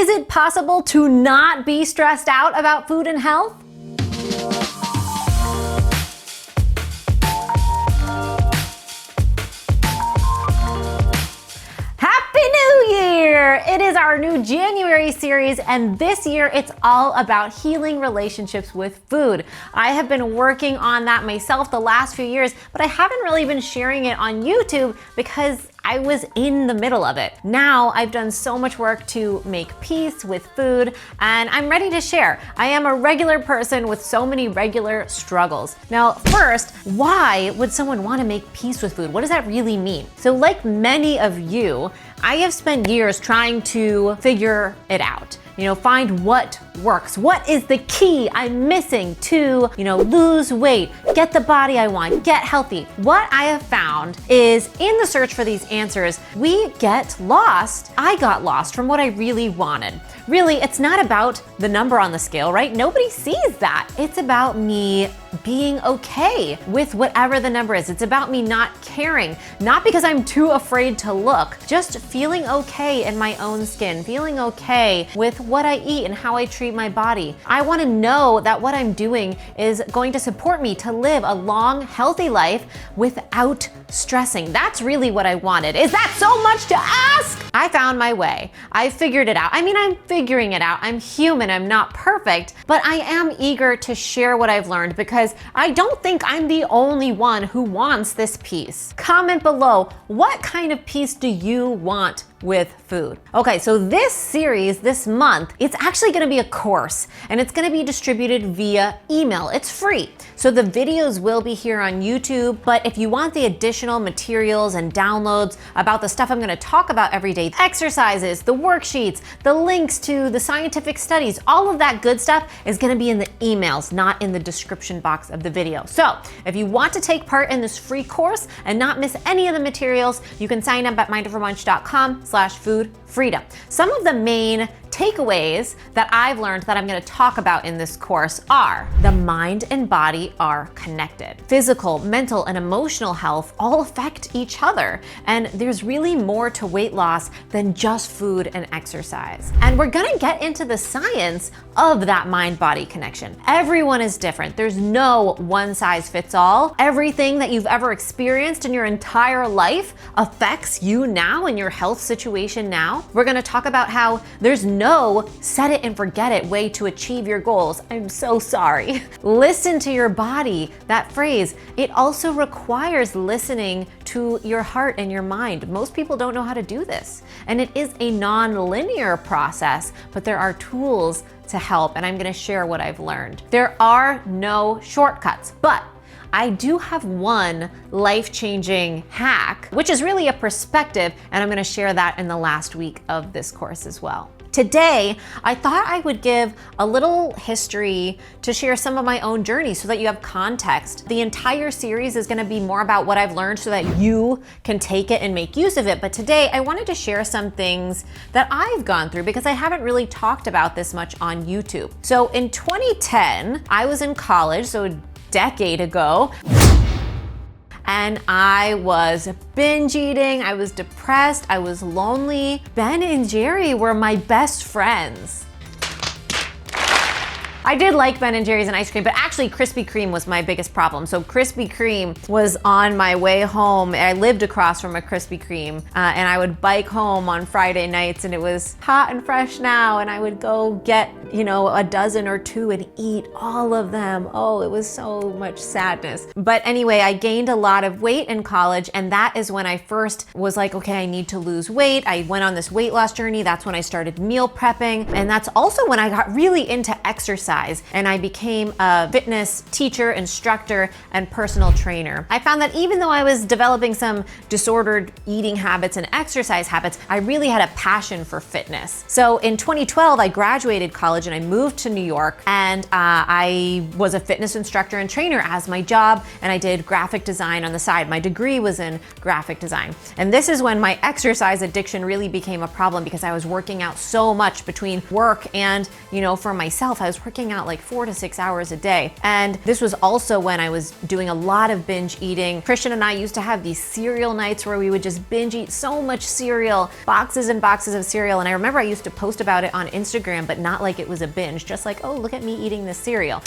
Is it possible to not be stressed out about food and health? It is our new January series, and this year it's all about healing relationships with food. I have been working on that myself the last few years, but I haven't really been sharing it on YouTube because I was in the middle of it. Now I've done so much work to make peace with food, and I'm ready to share. I am a regular person with so many regular struggles. Now, first, why would someone want to make peace with food? What does that really mean? So like many of you, I have spent years trying to figure it out. Find what works. What is the key I'm missing to, lose weight, get the body I want, get healthy? What I have found is in the search for these answers, we get lost. I got lost from what I really wanted. Really, it's not about the number on the scale, right? Nobody sees that. It's about me being okay with whatever the number is. It's about me not caring, not because I'm too afraid to look, just feeling okay in my own skin, feeling okay with what I eat and how I treat my body. I want to know that what I'm doing is going to support me to live a long, healthy life without stressing. That's really what I wanted. Is that so much to ask? I found my way. I figured it out. I'm figuring it out. I'm human. I'm not perfect, but I am eager to share what I've learned because I don't think I'm the only one who wants this peace. Comment below, what kind of peace do you want with food? Okay, so this series, this month, it's actually gonna be a course, and it's gonna be distributed via email. It's free. So the videos will be here on YouTube, but if you want the additional materials and downloads about the stuff I'm gonna talk about every day, exercises, the worksheets, the links to the scientific studies, all of that good stuff is gonna be in the emails, not in the description box of the video. So if you want to take part in this free course and not miss any of the materials, you can sign up at mindovermunch.com/foodfreedom. Some of the main takeaways that I've learned that I'm going to talk about in this course are: the mind and body are connected. Physical, mental, and emotional health all affect each other, and there's really more to weight loss than just food and exercise. And we're going to get into the science of that mind-body connection. Everyone is different. There's no one size fits all. Everything that you've ever experienced in your entire life affects you now and your health situation now. We're going to talk about how there's no set it and forget it way to achieve your goals. I'm so sorry. Listen to your body. That phrase, it also requires listening to your heart and your mind. Most people don't know how to do this. And it is a non-linear process, but there are tools to help, and I'm gonna share what I've learned. There are no shortcuts, but I do have one life-changing hack, which is really a perspective, and I'm gonna share that in the last week of this course as well. Today, I thought I would give a little history to share some of my own journey so that you have context. The entire series is gonna be more about what I've learned so that you can take it and make use of it. But today, I wanted to share some things that I've gone through because I haven't really talked about this much on YouTube. So in 2010, I was in college, so a decade ago, and I was binge eating, I was depressed, I was lonely. Ben and Jerry were my best friends. I did like Ben & Jerry's and ice cream, but actually Krispy Kreme was my biggest problem. So Krispy Kreme was on my way home. I lived across from a Krispy Kreme, and I would bike home on Friday nights, and it was hot and fresh now, and I would go get, a dozen or two and eat all of them. Oh, it was so much sadness. But anyway, I gained a lot of weight in college, and that is when I first was like, okay, I need to lose weight. I went on this weight loss journey. That's when I started meal prepping, and that's also when I got really into exercise. And I became a fitness teacher, instructor, and personal trainer. I found that even though I was developing some disordered eating habits and exercise habits, I really had a passion for fitness. So in 2012, I graduated college and I moved to New York, and I was a fitness instructor and trainer as my job, and I did graphic design on the side. My degree was in graphic design. And this is when my exercise addiction really became a problem because I was working out so much between work and, for myself, I was working working out like 4 to 6 hours a day. And this was also when I was doing a lot of binge eating. Christian and I used to have these cereal nights where we would just binge eat so much cereal, boxes and boxes of cereal. And I remember I used to post about it on Instagram, but not like it was a binge, just like, oh, look at me eating this cereal.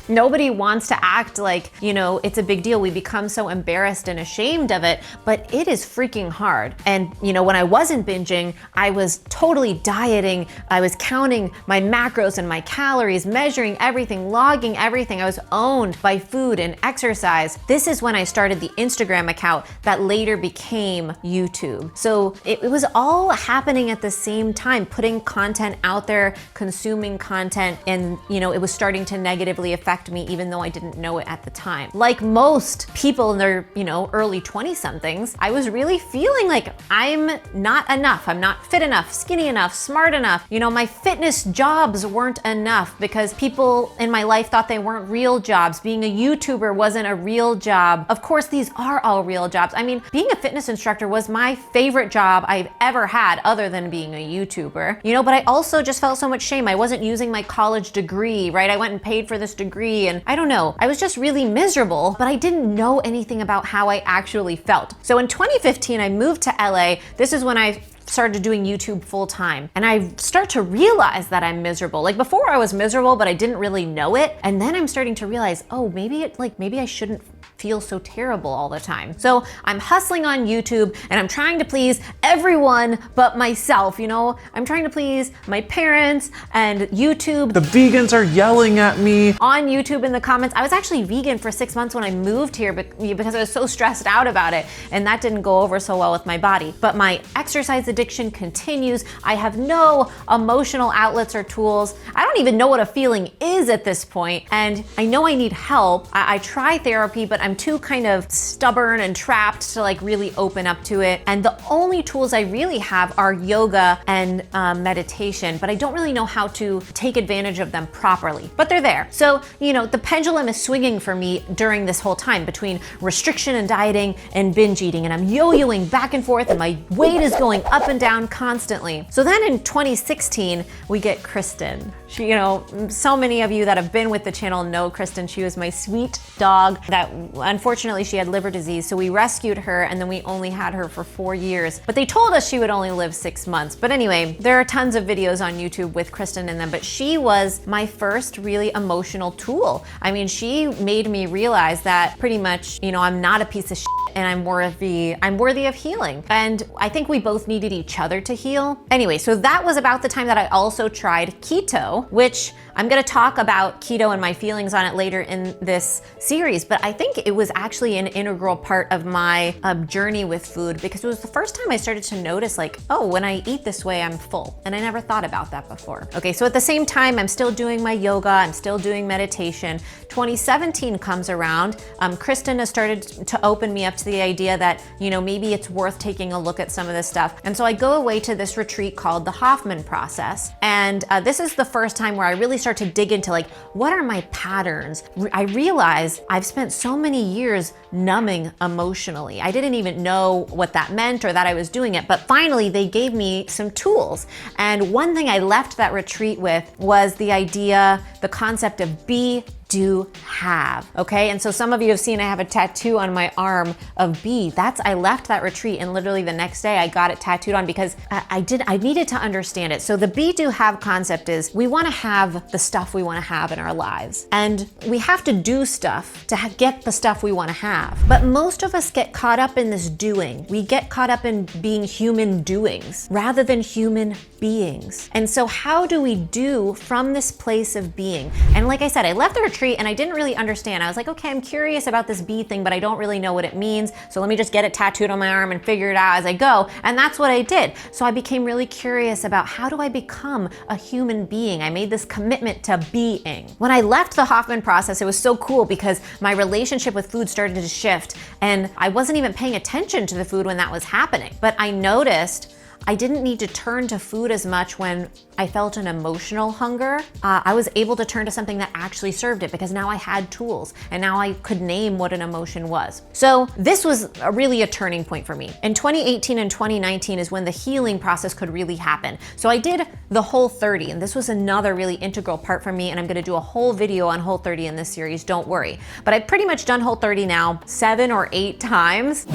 Nobody wants to act like, you know, it's a big deal. We become so embarrassed and ashamed of it, but it is freaking hard. And, you know, when I wasn't binging, I was totally dieting. I was counting my macros and my calories, measuring everything, logging everything. I was owned by food and exercise. This is when I started the Instagram account that later became YouTube. So it was all happening at the same time, putting content out there, consuming content, and, you know, it was starting to negatively affect me even though I didn't know it at the time. Like most people in their, you know, early 20-somethings, I was really feeling like I'm not enough. I'm not fit enough, skinny enough, smart enough. You know, my fitness jobs weren't enough because people in my life thought they weren't real jobs. Being a YouTuber wasn't a real job. Of course, these are all real jobs. I mean, being a fitness instructor was my favorite job I've ever had other than being a YouTuber, you know, but I also just felt so much shame. I wasn't using my college degree, right? I went and paid for this degree and I don't know, I was just really miserable, but I didn't know anything about how I actually felt. So in 2015, I moved to LA. This is when I started doing YouTube full time. And I start to realize that I'm miserable. Like before I was miserable, but I didn't really know it. And then I'm starting to realize, oh, maybe I shouldn't feel so terrible all the time. So I'm hustling on YouTube and I'm trying to please everyone but myself, you know? I'm trying to please my parents and YouTube. The vegans are yelling at me. On YouTube in the comments. I was actually vegan for 6 months when I moved here because I was so stressed out about it, and that didn't go over so well with my body. But my exercise addiction continues. I have no emotional outlets or tools. I don't even know what a feeling is at this point, and I know I need help. I try therapy, but I'm too kind of stubborn and trapped to like really open up to it. And the only tools I really have are yoga and meditation, but I don't really know how to take advantage of them properly, but they're there. So, you know, the pendulum is swinging for me during this whole time between restriction and dieting and binge eating, and I'm yo-yoing back and forth and my weight is going up and down constantly. So then in 2016, we get Kristen. She, you know, so many of you that have been with the channel know Kristen. She was my sweet dog that unfortunately she had liver disease. So we rescued her and then we only had her for 4 years, but they told us she would only live 6 months. But anyway, there are tons of videos on YouTube with Kristen in them, but she was my first really emotional tool. I mean, she made me realize that pretty much, you know, I'm not a piece of shit and I'm worthy of healing. And I think we both needed each other to heal. Anyway, so that was about the time that I also tried keto, which I'm gonna talk about keto and my feelings on it later in this series, but I think it was actually an integral part of my journey with food because it was the first time I started to notice like, oh, when I eat this way, I'm full. And I never thought about that before. Okay, so at the same time, I'm still doing my yoga, I'm still doing meditation. 2017 comes around, Kristen has started to open me up to the idea that, you know, maybe it's worth taking a look at some of this stuff. And so I go away to this retreat called the Hoffman process. And this is the first time where I really start to dig into like, what are my patterns? I realize I've spent so many years numbing emotionally. I didn't even know what that meant or that I was doing it, but finally they gave me some tools. And one thing I left that retreat with was the idea, the concept of be, do, have, okay? And so some of you have seen I have a tattoo on my arm of be. I left that retreat and literally the next day I got it tattooed on because I needed to understand it. So the be, do, have concept is we wanna have the stuff we wanna have in our lives. And we have to do stuff to get the stuff we wanna have. But most of us get caught up in this doing. We get caught up in being human doings rather than human beings. And so how do we do from this place of being? And like I said, I left the retreat and I didn't really understand. I was like, okay, I'm curious about this bee thing, but I don't really know what it means. So let me just get it tattooed on my arm and figure it out as I go. And that's what I did. So I became really curious about how do I become a human being? I made this commitment to being. When I left the Hoffman process, it was so cool because my relationship with food started to shift and I wasn't even paying attention to the food when that was happening. But I noticed I didn't need to turn to food as much when I felt an emotional hunger. I was able to turn to something that actually served it because now I had tools and now I could name what an emotion was. So this was really a turning point for me. In 2018 and 2019 is when the healing process could really happen. So I did the Whole30, and this was another really integral part for me, and I'm gonna do a whole video on Whole30 in this series, don't worry. But I've pretty much done Whole30 now 7 or 8 times.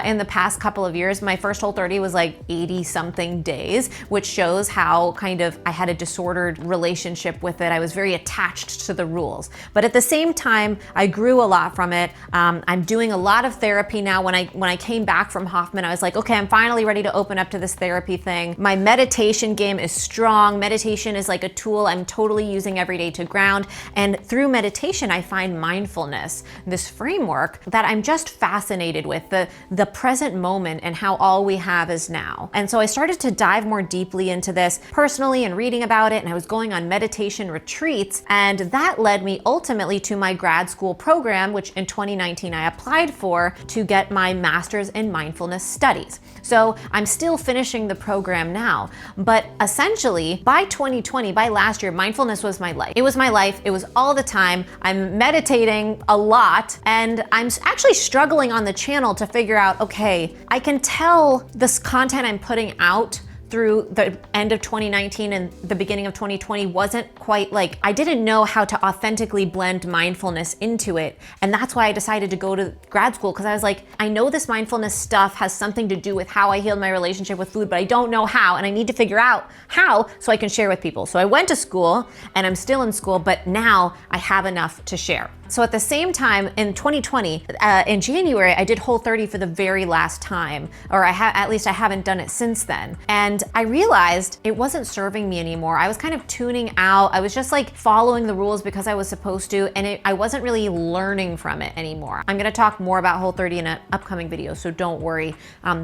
In the past couple of years. My first Whole30 was like 80 something days, which shows how kind of I had a disordered relationship with it. I was very attached to the rules. But at the same time, I grew a lot from it. I'm doing a lot of therapy now. When I came back from Hoffman, I was like, okay, I'm finally ready to open up to this therapy thing. My meditation game is strong. Meditation is like a tool I'm totally using every day to ground. And through meditation, I find mindfulness, this framework that I'm just fascinated with, the present moment and how all we have is now. And so I started to dive more deeply into this personally and reading about it, and I was going on meditation retreats, and that led me ultimately to my grad school program, which in 2019 I applied for to get my master's in mindfulness studies. So I'm still finishing the program now, but essentially by 2020, by last year, mindfulness was my life. It was my life, it was all the time. I'm meditating a lot, and I'm actually struggling on the channel to figure out, okay, I can tell this content I'm putting out through the end of 2019 and the beginning of 2020 wasn't quite like, I didn't know how to authentically blend mindfulness into it. And that's why I decided to go to grad school, because I was like, I know this mindfulness stuff has something to do with how I healed my relationship with food, but I don't know how, and I need to figure out how so I can share with people. So I went to school, and I'm still in school, but now I have enough to share. So at the same time, in 2020, in January, I did Whole30 for the very last time, or at least I haven't done it since then. And I realized it wasn't serving me anymore. I was kind of tuning out. I was just like following the rules because I was supposed to, and I wasn't really learning from it anymore. I'm gonna talk more about Whole30 in an upcoming video, so don't worry,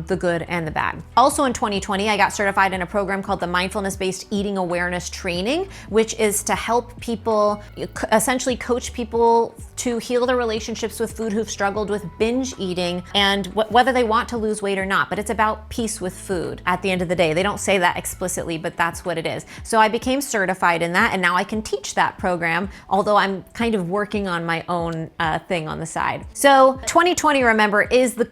the good and the bad. Also in 2020, I got certified in a program called the Mindfulness-Based Eating Awareness Training, which is to help people, essentially coach people to heal their relationships with food who've struggled with binge eating and whether they want to lose weight or not. But it's about peace with food at the end of the day. They don't say that explicitly, but that's what it is. So I became certified in that, and now I can teach that program, although I'm kind of working on my own thing on the side. So 2020, remember, is the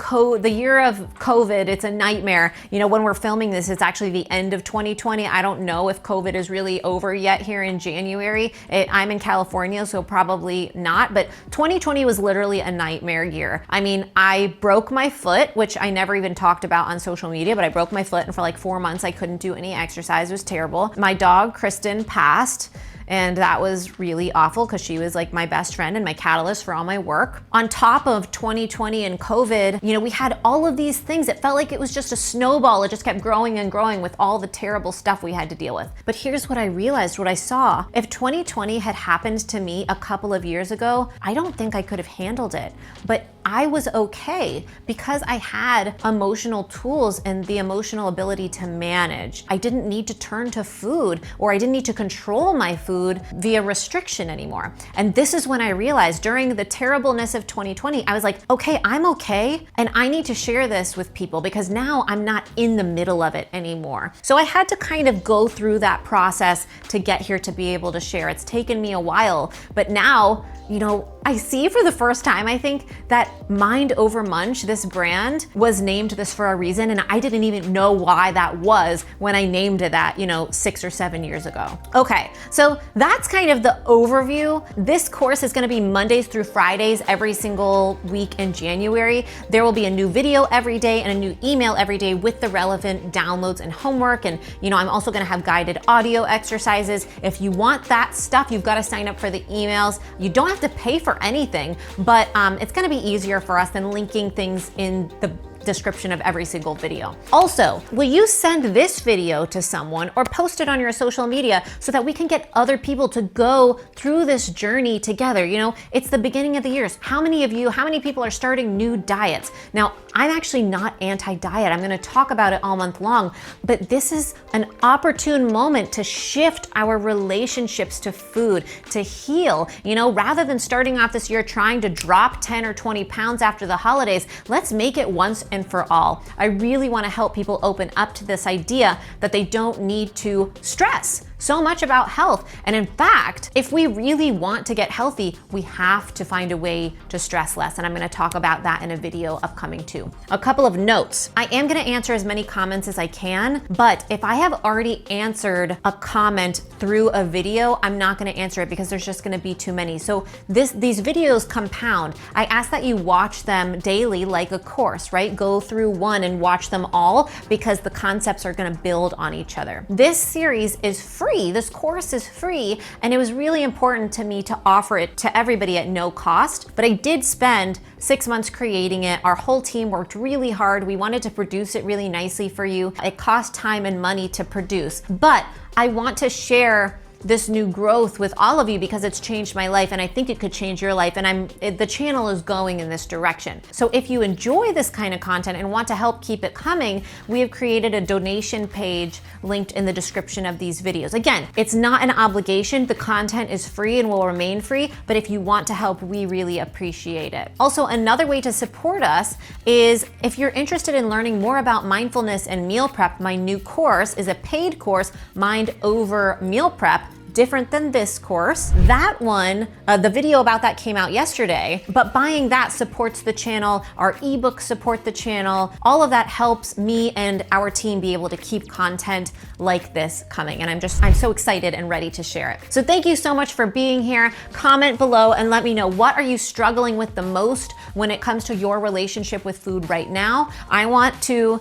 year of COVID. It's a nightmare. You know, when we're filming this, it's actually the end of 2020. I don't know if COVID is really over yet here in January. I'm in California, so probably not. But 2020 was literally a nightmare year. I mean, I broke my foot, which I never even talked about on social media, but I broke my foot, and for like 4 months, I couldn't do any exercise. It was terrible. My dog, Kristen, passed. And that was really awful because she was like my best friend and my catalyst for all my work. On top of 2020 and COVID, you know, we had all of these things. It felt like it was just a snowball. It just kept growing and growing with all the terrible stuff we had to deal with. But here's what I realized, what I saw. If 2020 had happened to me a couple of years ago, I don't think I could have handled it. But I was okay because I had emotional tools and the emotional ability to manage. I didn't need to turn to food, or I didn't need to control my food via restriction anymore. And this is when I realized during the terribleness of 2020, I was like, okay, I'm okay, and I need to share this with people because now I'm not in the middle of it anymore. So I had to kind of go through that process to get here to be able to share. It's taken me a while, but now, you know, I see for the first time, I think, that Mind Over Munch, this brand, was named this for a reason, and I didn't even know why that was when I named it that, you know, 6 or 7 years ago. Okay, so that's kind of the overview. This course is gonna be Mondays through Fridays every single week in January. There will be a new video every day and a new email every day with the relevant downloads and homework. And, you know, I'm also gonna have guided audio exercises. If you want that stuff, you've gotta sign up for the emails. You don't have to pay for anything, but it's gonna be easier for us than linking things in the description of every single video. Also, will you send this video to someone or post it on your social media so that we can get other people to go through this journey together? You know, it's the beginning of the year. How many people are starting new diets? Now, I'm actually not anti-diet. I'm gonna talk about it all month long, but this is an opportune moment to shift our relationships to food, to heal. You know, rather than starting off this year trying to drop 10 or 20 pounds after the holidays, let's make it once and for all. I really want to help people open up to this idea that they don't need to stress so much about health. And in fact, if we really want to get healthy, we have to find a way to stress less. And I'm going to talk about that in a video upcoming too. A couple of notes. I am going to answer as many comments as I can, but if I have already answered a comment through a video, I'm not going to answer it because there's just going to be too many. So these videos compound. I ask that you watch them daily like a course, right? Go through one and watch them all because the concepts are going to build on each other. This series is free. This course is free, and it was really important to me to offer it to everybody at no cost. But I did spend 6 months creating it. Our whole team worked really hard. We wanted to produce it really nicely for you. It cost time and money to produce, but I want to share this new growth with all of you because it's changed my life, and I think it could change your life, and the channel is going in this direction. So if you enjoy this kind of content and want to help keep it coming, we have created a donation page linked in the description of these videos. Again, it's not an obligation. The content is free and will remain free, but if you want to help, we really appreciate it. Also, another way to support us is if you're interested in learning more about mindfulness and meal prep, my new course is a paid course, Mind Over Meal Prep, different than this course. That one, the video about that came out yesterday, but buying that supports the channel. Our ebooks support the channel. All of that helps me and our team be able to keep content like this coming. And I'm so excited and ready to share it. So thank you so much for being here. Comment below and let me know, what are you struggling with the most when it comes to your relationship with food right now? I want to,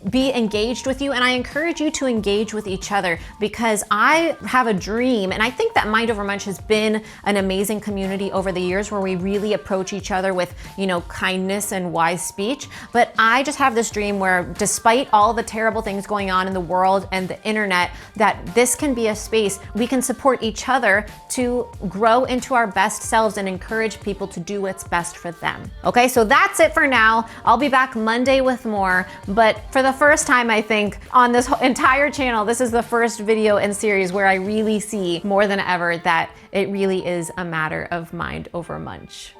be engaged with you, and I encourage you to engage with each other because I have a dream. And I think that Mind Over Munch has been an amazing community over the years where we really approach each other with, kindness and wise speech. But I just have this dream where, despite all the terrible things going on in the world and the internet, that this can be a space we can support each other to grow into our best selves and encourage people to do what's best for them. Okay, so that's it for now. I'll be back Monday with more, but for the first time, I think, on this entire channel, this is the first video in series where I really see more than ever that it really is a matter of mind over munch.